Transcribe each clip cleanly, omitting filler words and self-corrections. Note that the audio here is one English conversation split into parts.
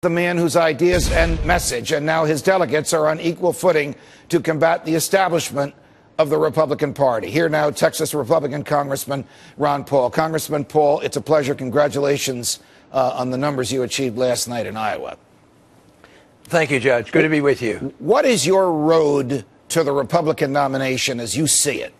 The man whose ideas and message and now his delegates are on equal footing to combat the establishment of the Republican Party. Here now, Texas Republican Congressman Ron Paul. Congressman Paul, it's a pleasure. Congratulations on the numbers you achieved last night in Iowa. Thank you, Judge. Good to be with you. What is your road to the Republican nomination as you see it?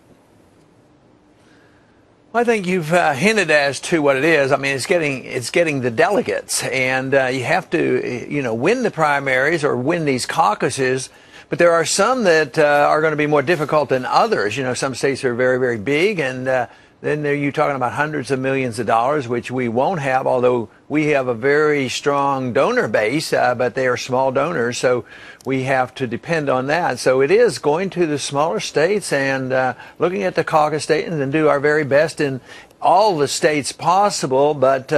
I think you've hinted as to what it is. I mean, it's getting the delegates, and you have to, win the primaries or win these caucuses. But there are some that are going to be more difficult than others. Some states are very, very big, and then you're talking about hundreds of millions of dollars, which we won't have, although we have a very strong donor base, but they are small donors, so we have to depend on that. So it is going to the smaller states and looking at the caucus states and do our very best in all the states possible, but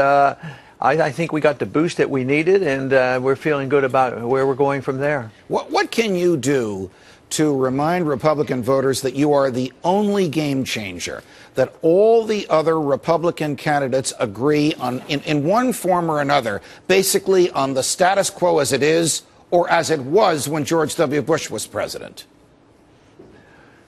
I think we got the boost that we needed, and we're feeling good about where we're going from there. What can you do to remind Republican voters that you are the only game changer, that all the other Republican candidates agree on, in one form or another, basically on the status quo as it is or as it was when George W. Bush was president?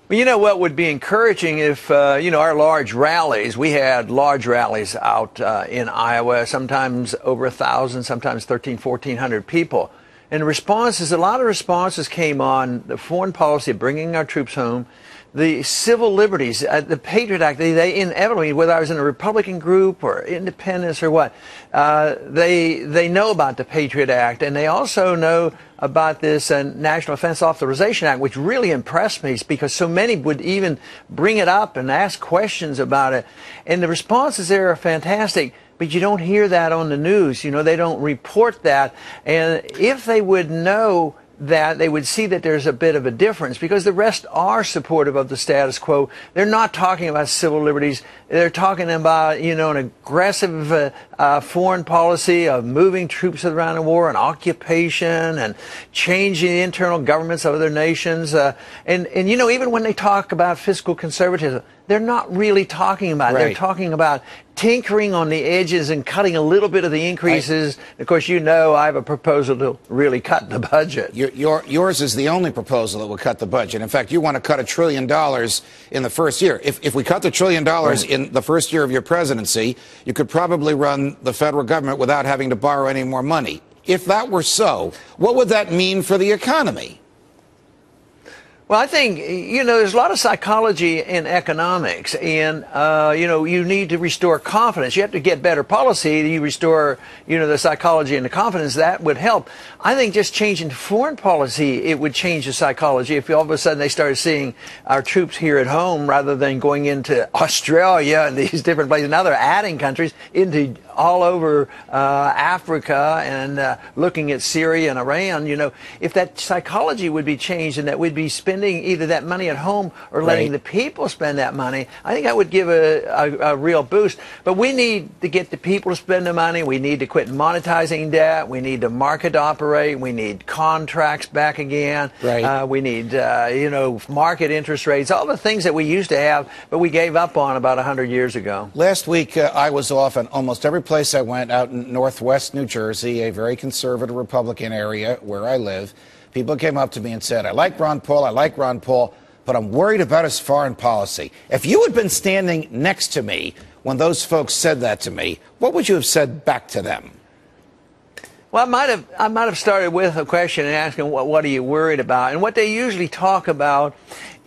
Well, you know what would be encouraging if, our large rallies, we had large rallies out in Iowa, sometimes over 1,000, sometimes 1,400 people. And a lot of responses came on the foreign policy of bringing our troops home, the civil liberties, the Patriot Act. They inevitably, whether I was in a Republican group or independents or what, they know about the Patriot Act, and they also know about this National Defense Authorization Act, which really impressed me because so many would even bring it up and ask questions about it. And the responses there are fantastic. But you don't hear that on the news. They don't report that. And if they would know that, they would see that there's a bit of a difference because the rest are supportive of the status quo. They're not talking about civil liberties. They're talking about, an aggressive foreign policy of moving troops around the war and occupation and changing the internal governments of other nations. Even when they talk about fiscal conservatism, they're not really talking about it. Right. They're talking about tinkering on the edges and cutting a little bit of the increases. Right. Of course, I have a proposal to really cut the budget. Yours is the only proposal that will cut the budget. In fact, you want to cut $1 trillion in the first year. If we cut the $1 trillion in the first year of your presidency, you could probably run the federal government without having to borrow any more money. If that were so, what would that mean for the economy? Well, I think, there's a lot of psychology in economics, and, you need to restore confidence. You have to get better policy. You restore, the psychology and the confidence. That would help. I think just changing foreign policy, it would change the psychology. If all of a sudden they started seeing our troops here at home rather than going into Australia and these different places. Now they're adding countries into all over Africa and looking at Syria and Iran. If that psychology would be changed and that we'd be spending either that money at home or letting the people spend that money, I think that would give a real boost. But we need to get the people to spend the money. We need to quit monetizing debt. We need the market to operate. We need contracts back again. Right. We need, market interest rates, all the things that we used to have, but we gave up on about 100 years ago. Last week, I was off, and almost every place I went out in northwest New Jersey, a very conservative Republican area where I live, people came up to me and said, I like Ron Paul, but I'm worried about his foreign policy. If you had been standing next to me when those folks said that to me, what would you have said back to them? Well, I might have started with a question and asking, what are you worried about? And what they usually talk about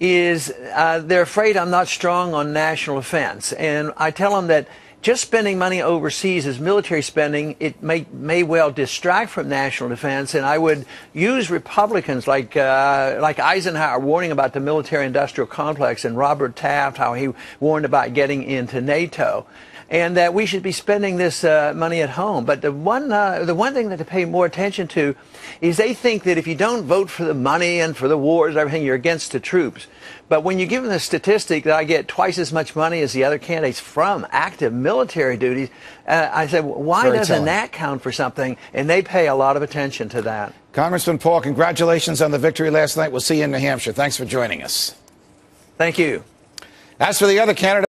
is they're afraid I'm not strong on national defense. And I tell them that just spending money overseas as military spending, it may well distract from national defense. And I would use Republicans like Eisenhower warning about the military-industrial complex, and Robert Taft, how he warned about getting into NATO, and that we should be spending this money at home. But the one thing that they pay more attention to is they think that if you don't vote for the money and for the wars and everything, you're against the troops. But when you give them the statistic that I get twice as much money as the other candidates from active military duties, I said, well, why doesn't that count for something? And they pay a lot of attention to that. Congressman Paul, congratulations on the victory last night. We'll see you in New Hampshire. Thanks for joining us. Thank you. As for the other candidates,